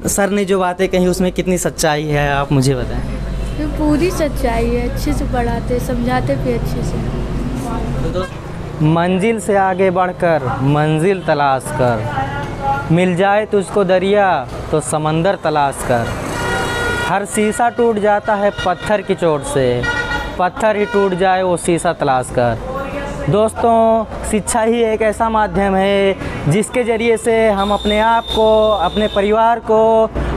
Sir ने जो बातें कही उसमें कितनी सच्चाई है आप मुझे बताएं। ये पूरी सच्चाई है, अच्छे से पढ़ाते समझाते भी अच्छे से। तो मंजिल से आगे बढ़कर मंजिल तलाश कर, मिल जाए तुझको दरिया तो समंदर तलाश कर, हर शीशा टूट जाता है पत्थर की चोट से, पत्थर ही टूट जाए वो शीशा तलाश कर। दोस्तों, शिक्षा ही एक ऐसा माध्यम है जिसके ज़रिए से हम अपने आप को, अपने परिवार को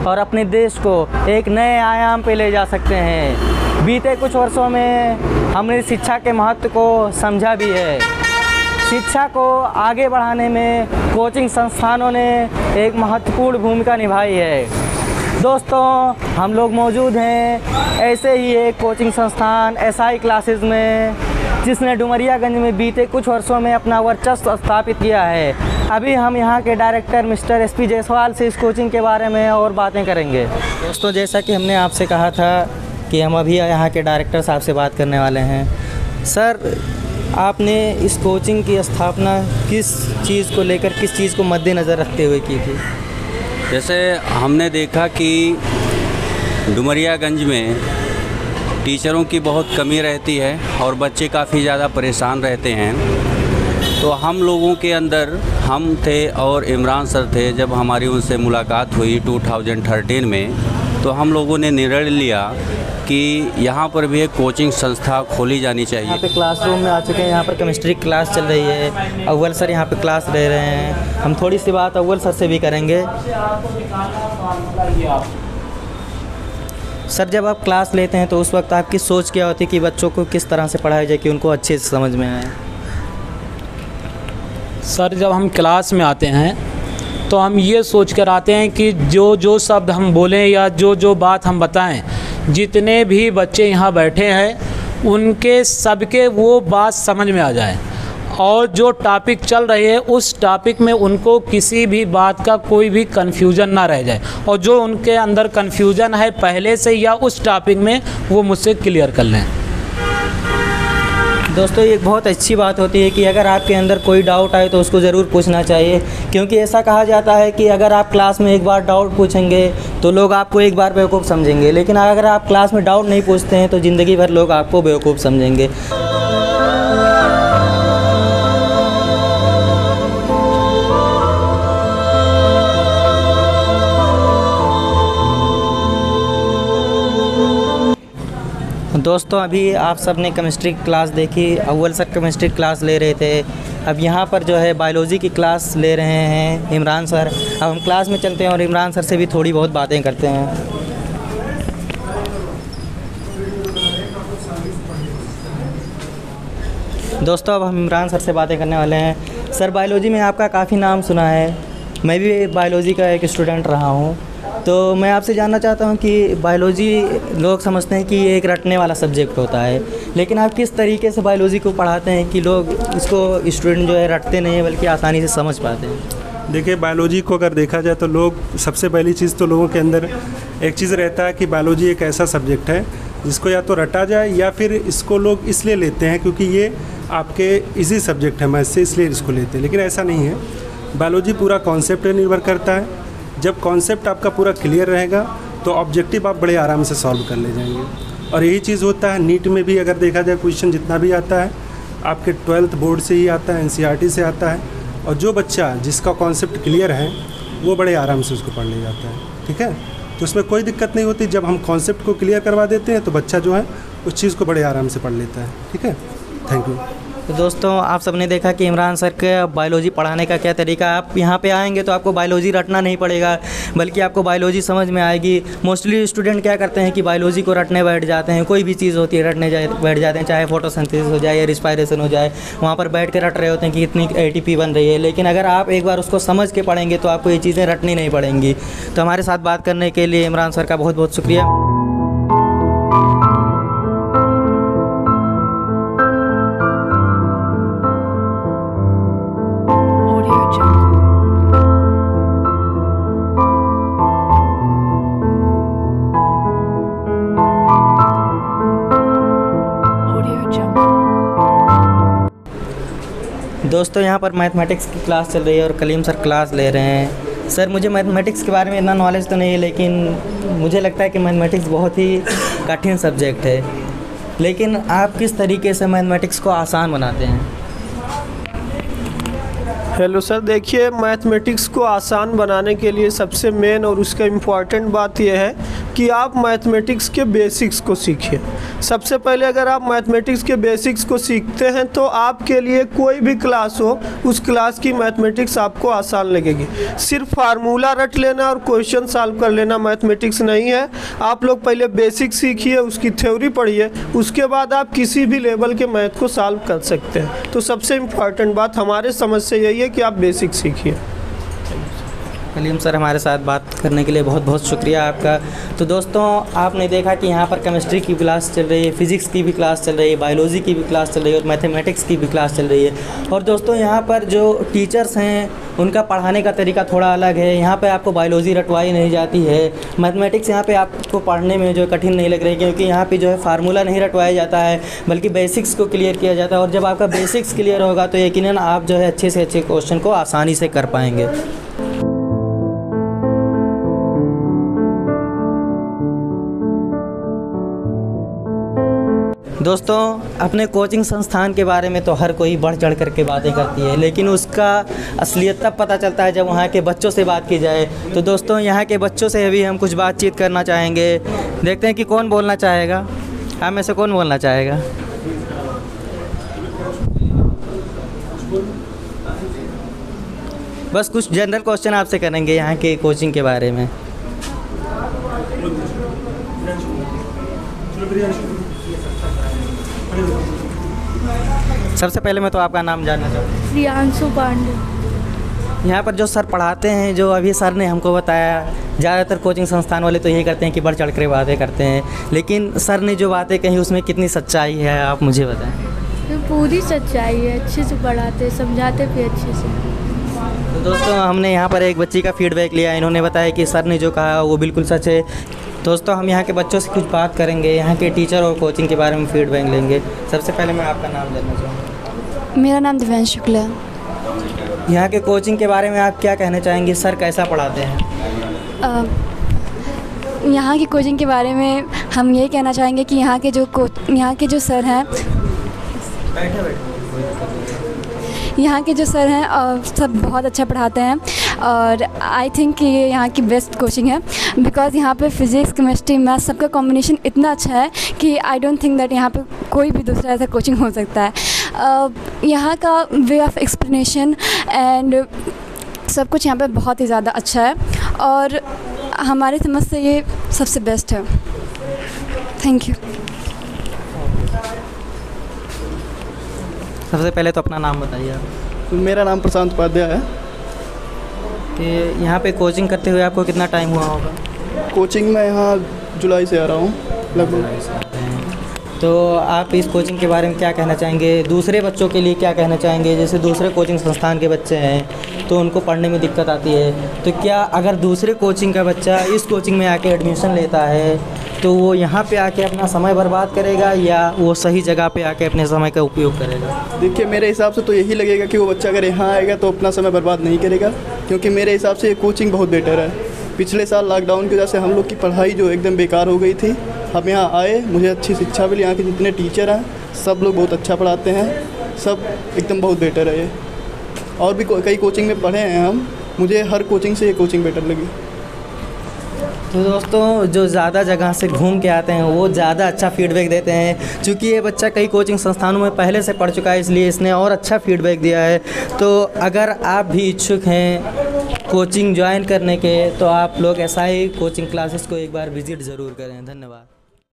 और अपने देश को एक नए आयाम पे ले जा सकते हैं। बीते कुछ वर्षों में हमने शिक्षा के महत्व को समझा भी है। शिक्षा को आगे बढ़ाने में कोचिंग संस्थानों ने एक महत्वपूर्ण भूमिका निभाई है। दोस्तों, हम लोग मौजूद हैं ऐसे ही एक कोचिंग संस्थान SI क्लासेस में, जिसने डुमरियागंज में बीते कुछ वर्षों में अपना वर्चस्व स्थापित किया है। अभी हम यहाँ के डायरेक्टर मिस्टर SP जायसवाल से इस कोचिंग के बारे में और बातें करेंगे। दोस्तों, जैसा कि हमने आपसे कहा था कि हम अभी यहाँ के डायरेक्टर साहब से बात करने वाले हैं। सर, आपने इस कोचिंग की स्थापना किस चीज़ को लेकर, किस चीज़ को मद्देनज़र रखते हुए की थी? जैसे हमने देखा कि डुमरियागंज में टीचरों की बहुत कमी रहती है और बच्चे काफ़ी ज़्यादा परेशान रहते हैं, तो हम लोगों के अंदर, हम थे और इमरान सर थे, जब हमारी उनसे मुलाकात हुई 2013 में, तो हम लोगों ने निर्णय लिया कि यहाँ पर भी एक कोचिंग संस्था खोली जानी चाहिए। यहाँ पे क्लासरूम में आ चुके हैं, यहाँ पर केमिस्ट्री क्लास चल रही है। अव्वल सर यहाँ पे क्लास ले रहे हैं। हम थोड़ी सी बात अव्वल सर से भी करेंगे। सर, जब आप क्लास लेते हैं तो उस वक्त आपकी सोच क्या होती है कि बच्चों को किस तरह से पढ़ाया जाए कि उनको अच्छे से समझ में आए? सर, जब हम क्लास में आते हैं तो हम ये सोच कर आते हैं कि जो शब्द हम बोलें या जो बात हम बताएं, जितने भी बच्चे यहाँ बैठे हैं उनके सबके वो बात समझ में आ जाए, और जो टॉपिक चल रही है उस टॉपिक में उनको किसी भी बात का कोई भी कन्फ्यूज़न ना रह जाए, और जो उनके अंदर कन्फ्यूज़न है पहले से या उस टॉपिक में, वो मुझसे क्लियर कर लें। दोस्तों, ये एक बहुत अच्छी बात होती है कि अगर आपके अंदर कोई डाउट आए तो उसको ज़रूर पूछना चाहिए, क्योंकि ऐसा कहा जाता है कि अगर आप क्लास में एक बार डाउट पूछेंगे तो लोग आपको एक बार बेवकूफ़ समझेंगे, लेकिन अगर आप क्लास में डाउट नहीं पूछते हैं तो ज़िंदगी भर लोग आपको बेवकूफ़ समझेंगे। दोस्तों, अभी आप सब ने केमिस्ट्री की क्लास देखी। अव्वल सर केमिस्ट्री क्लास ले रहे थे। अब यहाँ पर जो है बायोलॉजी की क्लास ले रहे हैं इमरान सर। अब हम क्लास में चलते हैं और इमरान सर से भी थोड़ी बहुत बातें करते हैं। दोस्तों, अब हम इमरान सर से बातें करने वाले हैं। सर, बायोलॉजी में आपका काफ़ी नाम सुना है। मैं भी बायोलॉजी का एक स्टूडेंट रहा हूँ, तो मैं आपसे जानना चाहता हूँ कि बायोलॉजी लोग समझते हैं कि ये एक रटने वाला सब्जेक्ट होता है, लेकिन आप किस तरीके से बायोलॉजी को पढ़ाते हैं कि लोग इसको, स्टूडेंट जो है, रटते नहीं हैं बल्कि आसानी से समझ पाते हैं? देखिए, बायोलॉजी को अगर देखा जाए तो लोग, सबसे पहली चीज़ तो लोगों के अंदर एक चीज़ रहता है कि बायोलॉजी एक ऐसा सब्जेक्ट है जिसको या तो रटा जाए या फिर इसको लोग इसलिए लेते हैं क्योंकि ये आपके इजी सब्जेक्ट है मैथ से, इसलिए इसको लेते हैं। लेकिन ऐसा नहीं है। बायोलॉजी पूरा कॉन्सेप्ट पर निर्भर करता है। जब कॉन्सेप्ट आपका पूरा क्लियर रहेगा तो ऑब्जेक्टिव आप बड़े आराम से सॉल्व कर ले जाएंगे। और यही चीज़ होता है नीट में भी। अगर देखा जाए क्वेश्चन जितना भी आता है आपके 12th बोर्ड से ही आता है, NCERT से आता है, और जो बच्चा जिसका कॉन्सेप्ट क्लियर है वो बड़े आराम से उसको पढ़ ले जाता है। ठीक है, तो उसमें कोई दिक्कत नहीं होती। जब हम कॉन्सेप्ट को क्लियर करवा देते हैं तो बच्चा जो है उस चीज़ को बड़े आराम से पढ़ लेता है। ठीक है, थैंक यू। तो दोस्तों, आप सबने देखा कि इमरान सर के बायोलॉजी पढ़ाने का क्या तरीका है। आप यहाँ पे आएंगे तो आपको बायोलॉजी रटना नहीं पड़ेगा, बल्कि आपको बायोलॉजी समझ में आएगी। मोस्टली स्टूडेंट क्या करते हैं कि बायोलॉजी को रटने बैठ जाते हैं। कोई भी चीज़ होती है रटने बैठ जाते हैं, चाहे फोटोसिंथेसिस हो जाए या रिस्पायरेशन हो जाए, वहाँ पर बैठ के रट रहे होते हैं कि कितनी ATP बन रही है। लेकिन अगर आप एक बार उसको समझ के पढ़ेंगे तो आपको ये चीज़ें रटनी नहीं पड़ेंगी। तो हमारे साथ बात करने के लिए इमरान सर का बहुत बहुत शुक्रिया। दोस्तों, यहाँ पर मैथमेटिक्स की क्लास चल रही है और कलीम सर क्लास ले रहे हैं। सर मुझे मैथमेटिक्स के बारे में इतना नॉलेज तो नहीं है, लेकिन मुझे लगता है कि मैथमेटिक्स बहुत ही कठिन सब्जेक्ट है। लेकिन आप किस तरीके से मैथमेटिक्स को आसान बनाते हैं? हेलो सर, देखिए मैथमेटिक्स को आसान बनाने के लिए सबसे मेन और उसका इम्पॉर्टेंट बात यह है कि आप मैथमेटिक्स के बेसिक्स को सीखिए। सबसे पहले अगर आप मैथमेटिक्स के बेसिक्स को सीखते हैं तो आपके लिए कोई भी क्लास हो, उस क्लास की मैथमेटिक्स आपको आसान लगेगी। सिर्फ फार्मूला रट लेना और क्वेश्चन सॉल्व कर लेना मैथमेटिक्स नहीं है। आप लोग पहले बेसिक सीखिए, उसकी थ्योरी पढ़िए, उसके बाद आप किसी भी लेवल के मैथ को सॉल्व कर सकते हैं। तो सबसे इम्पॉर्टेंट बात हमारे समझ से यही है कि आप बेसिक सीखिए। कलीम सर, हमारे साथ बात करने के लिए बहुत बहुत शुक्रिया आपका। तो दोस्तों, आपने देखा कि यहाँ पर केमिस्ट्री की क्लास चल रही है, फिज़िक्स की भी क्लास चल रही है, बायोलॉजी की भी क्लास चल रही है और मैथमेटिक्स की भी क्लास चल रही है। और दोस्तों, यहाँ पर जो टीचर्स हैं उनका पढ़ाने का तरीका थोड़ा अलग है। यहाँ पे आपको बायोलॉजी रटवाई नहीं जाती है। मैथमेटिक्स यहाँ पे आपको पढ़ने में जो कठिन नहीं लग रही, क्योंकि यहाँ पे जो है फार्मूला नहीं रटवाया जाता है, बल्कि बेसिक्स को क्लियर किया जाता है। और जब आपका बेसिक्स क्लियर होगा तो यकीनन आप जो है अच्छे से अच्छे क्वेश्चन को आसानी से कर पाएंगे। दोस्तों, अपने कोचिंग संस्थान के बारे में तो हर कोई बढ़ चढ़ करके बातें करती है, लेकिन उसका असलियत तब पता चलता है जब वहाँ के बच्चों से बात की जाए। तो दोस्तों, यहाँ के बच्चों से भी हम कुछ बातचीत करना चाहेंगे। देखते हैं कि कौन बोलना चाहेगा। आप में से कौन बोलना चाहेगा? बस कुछ जनरल क्वेश्चन आपसे करेंगे यहाँ के कोचिंग के बारे में। सबसे पहले मैं तो आपका नाम जानना चाहूँगा। प्रियांशु पांडे। यहाँ पर जो सर पढ़ाते हैं, जो अभी सर ने हमको बताया, ज़्यादातर कोचिंग संस्थान वाले तो यही करते हैं कि बढ़ चढ़ कर बातें करते हैं, लेकिन सर ने जो बातें कही उसमें कितनी सच्चाई है आप मुझे बताएं। ये पूरी सच्चाई है, अच्छे से पढ़ाते, समझाते भी अच्छे से। तो दोस्तों, हमने यहाँ पर एक बच्ची का फीडबैक लिया। इन्होंने बताया कि सर ने जो कहा वो बिल्कुल सच है। दोस्तों, हम यहाँ के बच्चों से कुछ बात करेंगे, यहाँ के टीचर और कोचिंग के बारे में फीडबैक लेंगे। सबसे पहले मैं आपका नाम जानना चाहूँगा। मेरा नाम दिव्यांश शुक्ला है। यहाँ के कोचिंग के बारे में आप क्या कहना चाहेंगे? सर कैसा पढ़ाते हैं? यहाँ की कोचिंग के बारे में हम यही कहना चाहेंगे कि यहाँ के जो सर हैं, यहाँ के जो सर हैं सब बहुत अच्छा पढ़ाते हैं और आई थिंक कि ये यहाँ की बेस्ट कोचिंग है, बिकॉज़ यहाँ पे फिज़िक्स, केमिस्ट्री, मैथ सबका कॉम्बिनेशन इतना अच्छा है कि आई डोंट थिंक दैट यहाँ पे कोई भी दूसरा ऐसा कोचिंग हो सकता है। यहाँ का वे ऑफ एक्सप्लेनेशन एंड सब कुछ यहाँ पे बहुत ही ज़्यादा अच्छा है और हमारी समझ से ये सबसे बेस्ट है। Thank you. सबसे पहले तो अपना नाम बताइए आप। मेरा नाम प्रशांत उपाध्याय है। कि यहाँ पे कोचिंग करते हुए आपको कितना टाइम हुआ होगा? कोचिंग में यहाँ जुलाई से आ रहा हूँ लगभग। तो आप इस कोचिंग के बारे में क्या कहना चाहेंगे? दूसरे बच्चों के लिए क्या कहना चाहेंगे? जैसे दूसरे कोचिंग संस्थान के बच्चे हैं तो उनको पढ़ने में दिक्कत आती है, तो क्या अगर दूसरे कोचिंग का बच्चा इस कोचिंग में आके एडमिशन लेता है तो वो यहाँ पे आके अपना समय बर्बाद करेगा या वो सही जगह पे आके अपने समय का उपयोग करेगा? देखिए, मेरे हिसाब से तो यही लगेगा कि वो बच्चा अगर यहाँ आएगा तो अपना समय बर्बाद नहीं करेगा, क्योंकि मेरे हिसाब से ये कोचिंग बहुत बेटर है। पिछले साल लॉकडाउन की वजह से हम लोग की पढ़ाई जो एकदम बेकार हो गई थी, हम यहाँ आए, मुझे अच्छी शिक्षा मिली। यहाँ के जितने टीचर हैं सब लोग बहुत अच्छा पढ़ाते हैं, सब एकदम बहुत बेटर है ये। और भी कई कोचिंग में पढ़े हैं हम, मुझे हर कोचिंग से ये कोचिंग बेटर लगी। तो दोस्तों, जो ज़्यादा जगह से घूम के आते हैं वो ज़्यादा अच्छा फीडबैक देते हैं। चूँकि ये बच्चा कई कोचिंग संस्थानों में पहले से पढ़ चुका है, इसलिए इसने और अच्छा फीडबैक दिया है। तो अगर आप भी इच्छुक हैं कोचिंग ज्वाइन करने के, तो आप लोग SI कोचिंग क्लासेस को एक बार विज़िट ज़रूर करें। धन्यवाद।